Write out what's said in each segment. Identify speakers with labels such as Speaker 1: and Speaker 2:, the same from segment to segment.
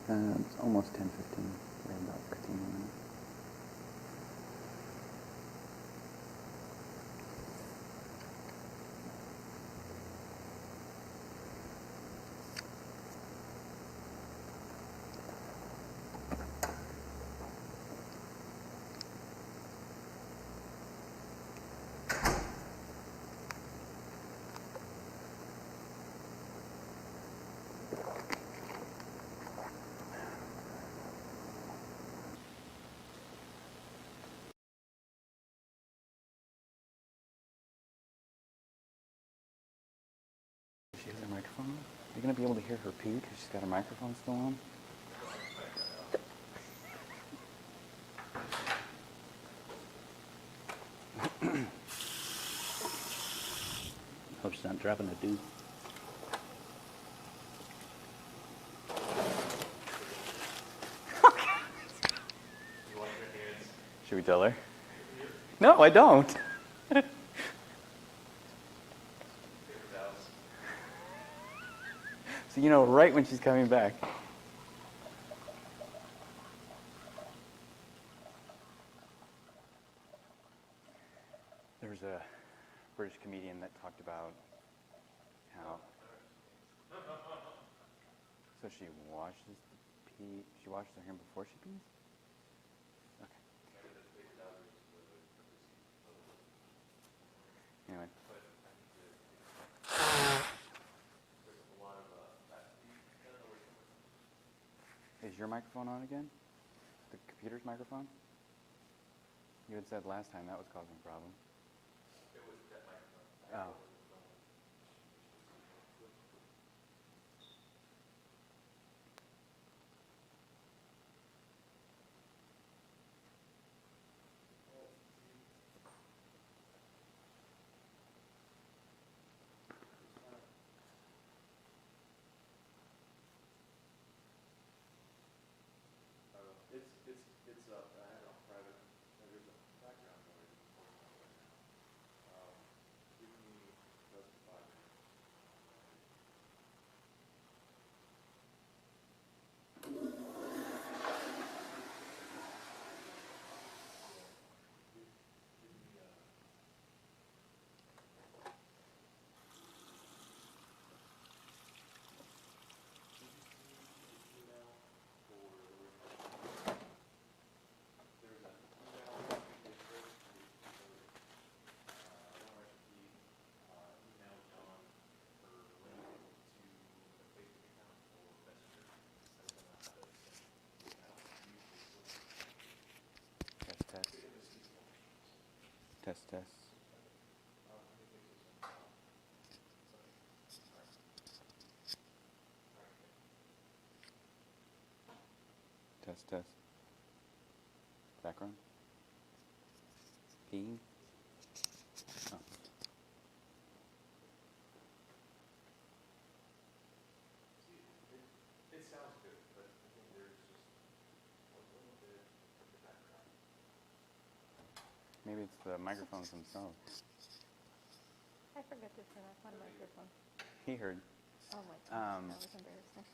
Speaker 1: It's almost 10:15. We're about 15 more minutes. She has her microphone on? Are you going to be able to hear her pee because she's got her microphone still on? Hope she's not dropping a deuce. Should we tell her? No, I don't. So you know right when she's coming back. There was a British comedian that talked about how so she washes the pee. She washes her hand before she pees? Okay. Anyway. Is your microphone on again? The computer's microphone? You had said last time that was causing a problem. It was that microphone. Oh.
Speaker 2: It's up. I had it on private. There's a background noise. Give me less than 5 minutes.
Speaker 1: Test, test. Test, test. Background? Peeing? Oh.
Speaker 2: It sounds good, but I think there's just a little bit of the background.
Speaker 1: Maybe it's the microphones themselves.
Speaker 3: I forgot to turn off my microphone.
Speaker 1: He heard.
Speaker 3: Oh my gosh, that was embarrassing.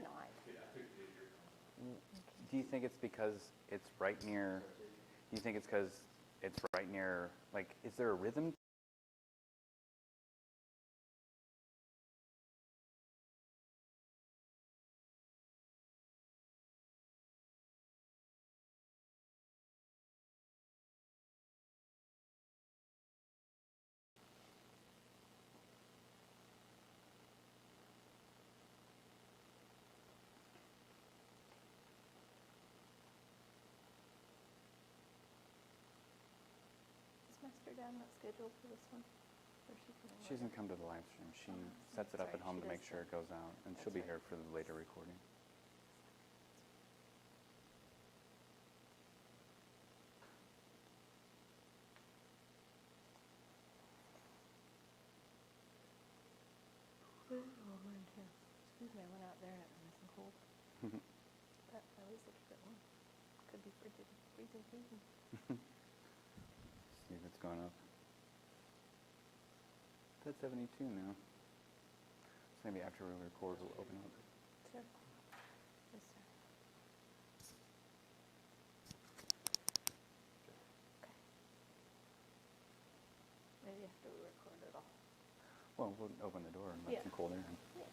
Speaker 3: No,
Speaker 1: Do you think it's because it's right near, do you think it's because it's right near, like, is there a rhythm?
Speaker 3: Is Master Dan not scheduled for this one?
Speaker 1: She doesn't come to the live stream. She sets it up at home to make sure it goes out, and she'll be here for the later recording.
Speaker 3: Excuse me, I went out there and it was nice and cold. But I always look at that one. Could be freezing.
Speaker 1: See if it's going up. It's at 72 now. So Maybe after we record, we'll open up.
Speaker 3: Sure. Yes, sir. Okay. Maybe after we record it all.
Speaker 1: Well, we'll open the door and let
Speaker 3: Yeah.
Speaker 1: some cold air in.
Speaker 3: Yeah.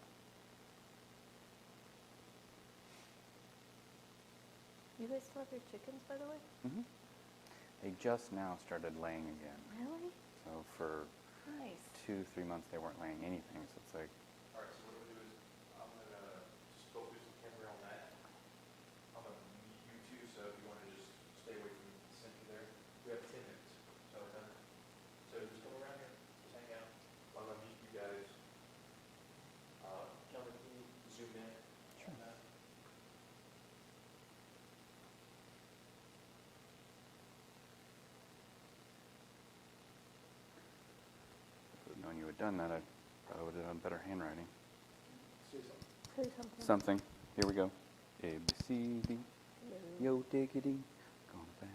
Speaker 3: You guys still have your chickens, by the way?
Speaker 1: Mm-hmm. They just now started laying again.
Speaker 3: Really?
Speaker 1: So for
Speaker 3: Nice.
Speaker 1: 2-3 months they weren't laying anything. So it's like,
Speaker 2: All right, so what I'm gonna do is, I'm gonna just focus the camera on that. I'm gonna mute you two, so if you wanna just stay away from the center there. We have 10 minutes, so we're done. So just come around here, just hang out. I'm gonna mute you guys. Kelly, can you zoom in
Speaker 1: Sure.
Speaker 2: on that?
Speaker 1: if I'd known you had done that, I probably would have done better handwriting.
Speaker 2: Say something.
Speaker 3: Say something.
Speaker 1: Something. Here we go. A, B, C, D.
Speaker 3: Hello.
Speaker 1: Yo, diggity. Going back.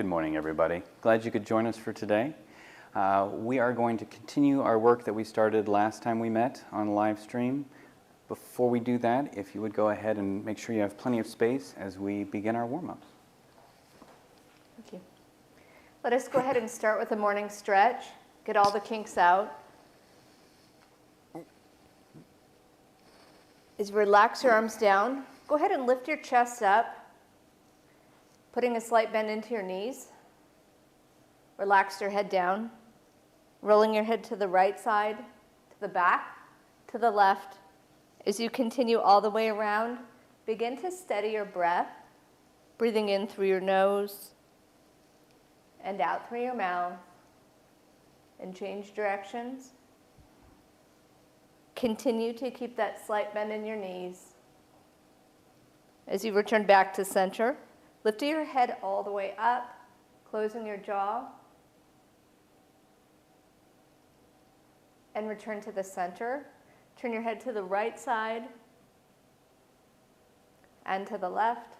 Speaker 1: Good morning, everybody. Glad you could join us for today. We are going to continue our work that we started last time we met on live stream. Before we do that, if you would go ahead and make sure you have plenty of space as we begin our warm-ups.
Speaker 3: Thank you. Let us go ahead and start with a morning stretch. Get all the kinks out. As you relax your arms down, go ahead and lift your chest up, putting a slight bend into your knees. Relax your head down, rolling your head to the right side, to the back, to the left. As you continue all the way around, begin to steady your breath, breathing in through your nose and out through your mouth, and change directions. Continue to keep that slight bend in your knees. As you return back to center, lift your head all the way up, closing your jaw, and return to the center. Turn your head to the right side and to the left,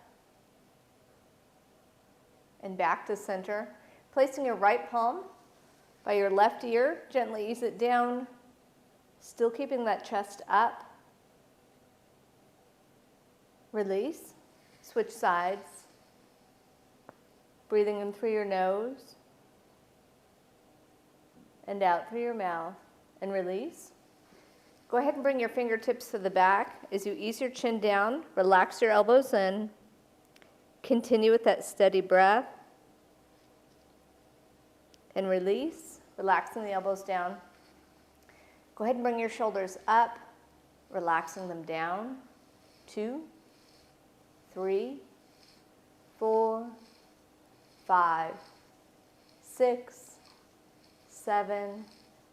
Speaker 3: and back to center. Placing your right palm by your left ear, gently ease it down, still keeping that chest up. Release. Switch sides. Breathing in through your nose and out through your mouth. And release. Go ahead and bring your fingertips to the back. As you ease your chin down, relax your elbows in. Continue with that steady breath. And release, relaxing the elbows down. Go ahead and bring your shoulders up, relaxing them down. 2, 3, 4, 5, 6, 7.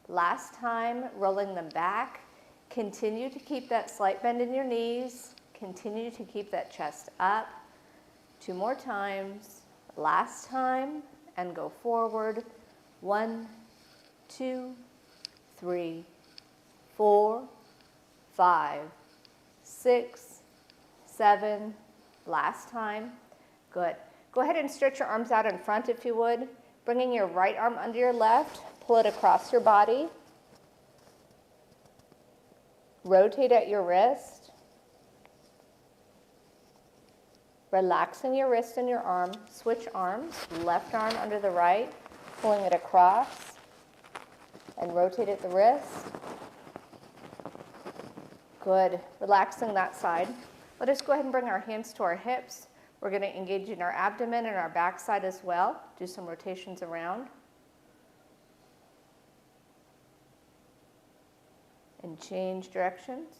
Speaker 3: Last time, rolling them back. Continue to keep that slight bend in your knees. Continue to keep that chest up. 2 more times. Last time, and go forward. 1, 2, 3, 4, 5, 6, 7. Last time. Good. Go ahead and stretch your arms out in front if you would. Bringing your right arm under your left. Pull it across your body. Rotate at your wrist. Relaxing your wrist and your arm. Switch arms. Left arm under the right. Pulling it across. And rotate at the wrist. Good. Relaxing that side. Let us go ahead and bring our hands to our hips. We're going to engage in our abdomen and our back side as well. Do some rotations around. And change directions.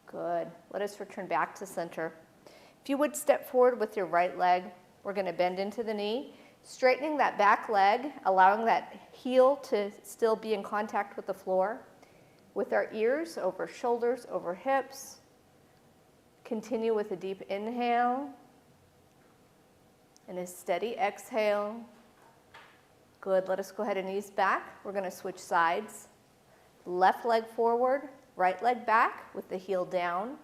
Speaker 3: Good. Let us return back to center. If you would step forward with your right leg, we're going to bend into the knee, straightening that back leg, allowing that heel to still be in contact with the floor. With our ears over shoulders, over hips. Continue with a deep inhale and a steady exhale. Good. Let us go ahead and ease back. We're going to switch sides. Left leg forward, right leg back with the heel down.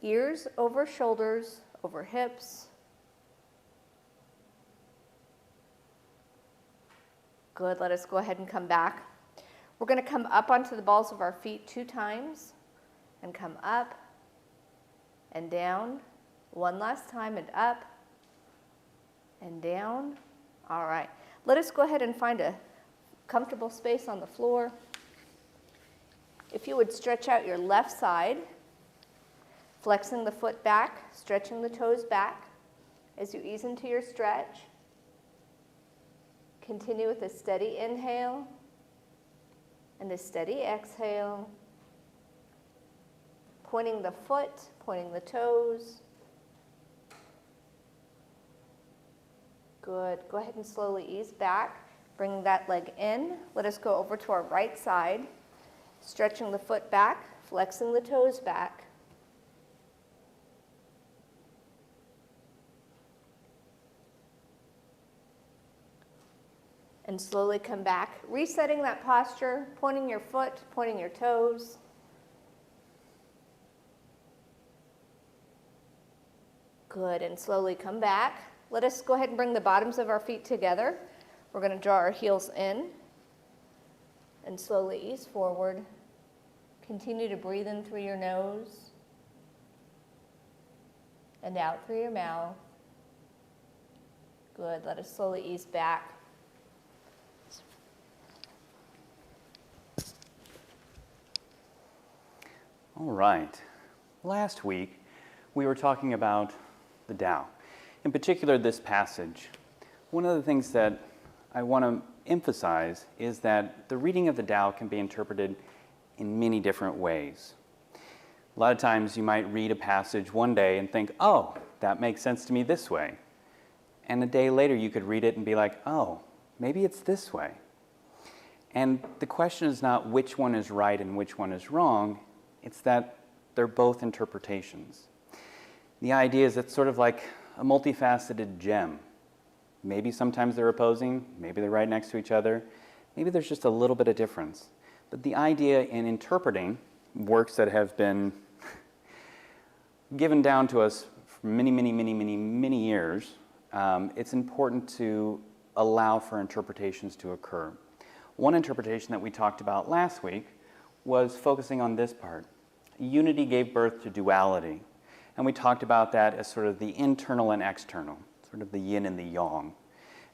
Speaker 3: Ears over shoulders, over hips. Good. Let us go ahead and come back. We're going to come up onto the balls of our feet 2 times and come up and down. 1 last time and up and down. All right. Let us go ahead and find a comfortable space on the floor. If you would stretch out your left side, flexing the foot back, stretching the toes back. As you ease into your stretch, continue with a steady inhale and a steady exhale. Pointing the foot, pointing the toes. Good. Go ahead and slowly ease back. Bring that leg in. Let us go over to our right side. Stretching the foot back, flexing the toes back. And slowly come back, resetting that posture, pointing your foot, pointing your toes. Good, and slowly come back. Let us go ahead and bring the bottoms of our feet together. We're going to draw our heels in and slowly ease forward. Continue to breathe in through your nose and out through your mouth. Good, let us slowly ease back.
Speaker 1: All right. Last week, we were talking about the Tao. In particular, this passage. One of the things that I want to emphasize is that the reading of the Tao can be interpreted in many different ways. A lot of times you might read a passage one day and think, oh, that makes sense to me this way. And a day later you could read it and be like, oh, maybe it's this way. And the question is not which one is right and which one is wrong, it's that they're both interpretations. The idea is it's sort of like a multifaceted gem. Maybe sometimes they're opposing, maybe they're right next to each other, maybe there's just a little bit of difference. But the idea in interpreting works that have been given down to us for many years, it's important to allow for interpretations to occur. One interpretation that we talked about last week was focusing on this part. Unity gave birth to duality. And we talked about that as sort of the internal and external, sort of the yin and the yang.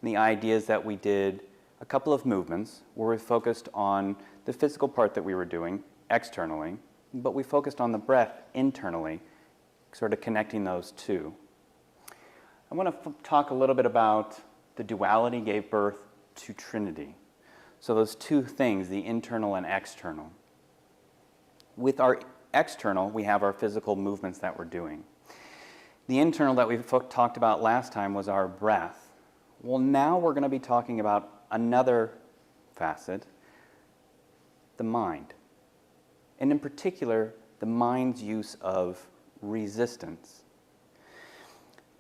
Speaker 1: And the idea is that we did a couple of movements where we focused on the physical part that we were doing externally, but we focused on the breath internally, sort of connecting those two. I want to talk a little bit about the duality gave birth to Trinity. So those two things, the internal and external. With our external, we have our physical movements that we're doing. The internal that we talked about last time was our breath. Well, now we're going to be talking about another facet, the mind. And in particular, the mind's use of resistance.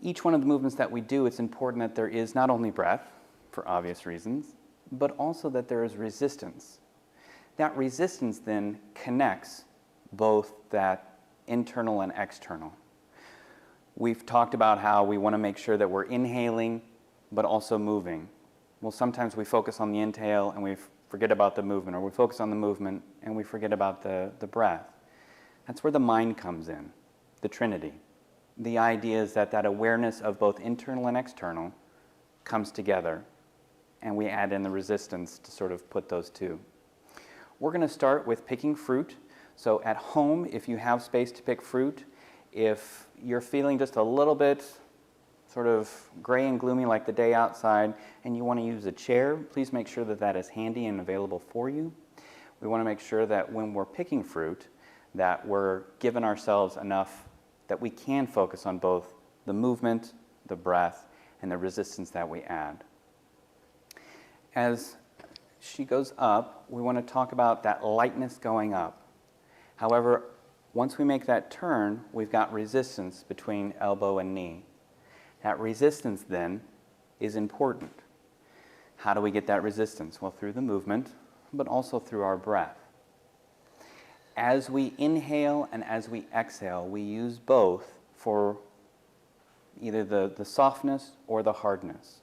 Speaker 1: Each one of the movements that we do, it's important that there is not only breath, for obvious reasons, but also that there is resistance. That resistance then connects both that internal and external. We've talked about how we want to make sure that we're inhaling, but also moving. Well, sometimes we focus on the inhale and we forget about the movement, or we focus on the movement and we forget about the breath. That's where the mind comes in, the Trinity. The idea is that that awareness of both internal and external comes together, and we add in the resistance to sort of put those two. We're going to start with picking fruit. So at home, if you have space to pick fruit, if you're feeling just a little bit sort of gray and gloomy like the day outside, and you want to use a chair, please make sure that that is handy and available for you. We want to make sure that when we're picking fruit, that we're giving ourselves enough that we can focus on both the movement, the breath, and the resistance that we add. As she goes up, we want to talk about that lightness going up. However, once we make that turn, we've got resistance between elbow and knee. That resistance then is important. How do we get that resistance? Well, through the movement, but also through our breath. As we inhale and as we exhale, we use both for either the softness or the hardness.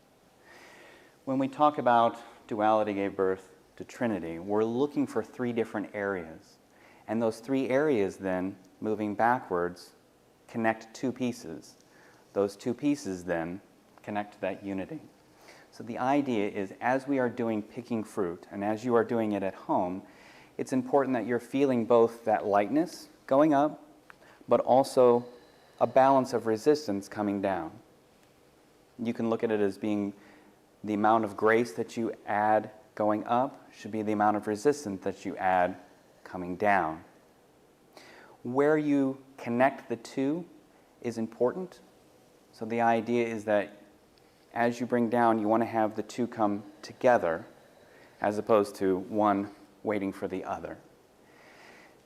Speaker 1: When we talk about duality gave birth to Trinity, we're looking for three different areas. And those three areas then, moving backwards, connect two pieces. Those two pieces then connect to that unity. So the idea is, as we are doing picking fruit, and as you are doing it at home, it's important that you're feeling both that lightness going up, but also a balance of resistance coming down. You can look at it as being the amount of grace that you add going up should be the amount of resistance that you add coming down. Where you connect the two is important. So the idea is that as you bring down, you want to have the two come together as opposed to one waiting for the other.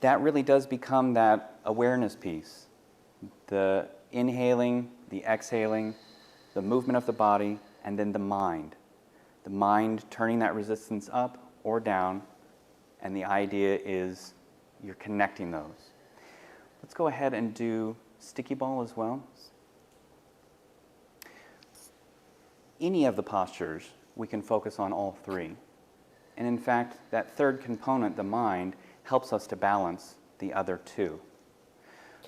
Speaker 1: That really does become that awareness piece. The inhaling, the exhaling, the movement of the body, and then the mind. The mind turning that resistance up or down, and the idea is you're connecting those. Let's go ahead and do sticky ball as well. any of the postures, we can focus on all three. And in fact, that third component, the mind, helps us to balance the other two.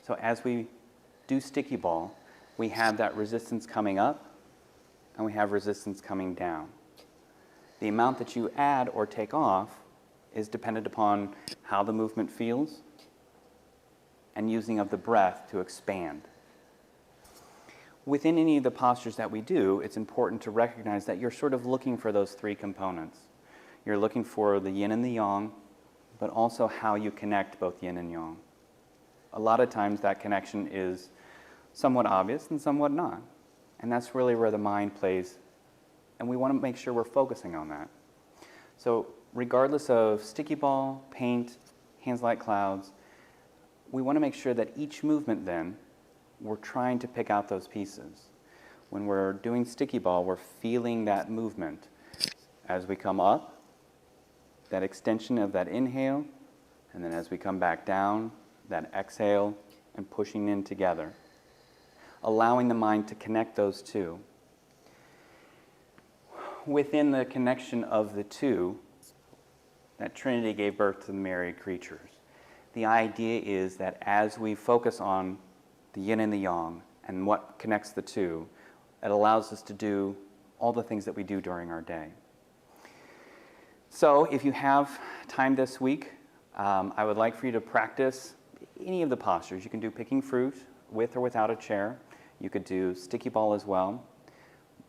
Speaker 1: So as we do sticky ball, we have that resistance coming up and we have resistance coming down. The amount that you add or take off is dependent upon how the movement feels and using of the breath to expand. Within any of the postures that we do, it's important to recognize that you're sort of looking for those three components. You're looking for the yin and the yang, but also how you connect both yin and yang. A lot of times that connection is somewhat obvious and somewhat not. And that's really where the mind plays. And we want to make sure we're focusing on that. So regardless of sticky ball, paint, hands like clouds, we want to make sure that each movement then, we're trying to pick out those pieces. When we're doing sticky ball, we're feeling that movement. As we come up, that extension of that inhale, and then as we come back down, that exhale and pushing in together. Allowing the mind to connect those two. Within the connection of the two, that Trinity gave birth to the myriad creatures. The idea is that as we focus on the yin and the yang and what connects the two, it allows us to do all the things that we do during our day. So if you have time this week, I would like for you to practice any of the postures. You can do picking fruit with or without a chair. You could do sticky ball as well.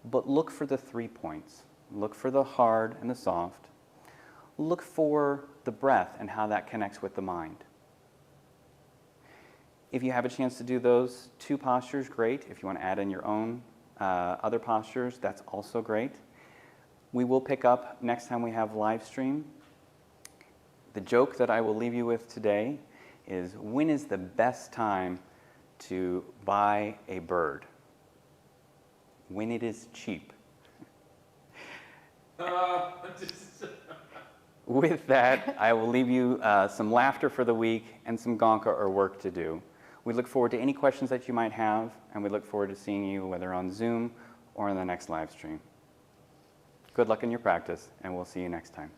Speaker 1: But look for the 3 points. Look for the hard and the soft. Look for the breath and how that connects with the mind. If you have a chance to do those 2 postures, great. If you want to add in your own other postures, that's also great. We will pick up next time we have live stream. The joke that I will leave you with today is, when is the best time to buy a bird? When it is cheap. With that, I will leave you some laughter for the week and some gonka or work to do. We look forward to any questions that you might have, and we look forward to seeing you whether on Zoom or in the next live stream. Good luck in your practice, and we'll see you next time.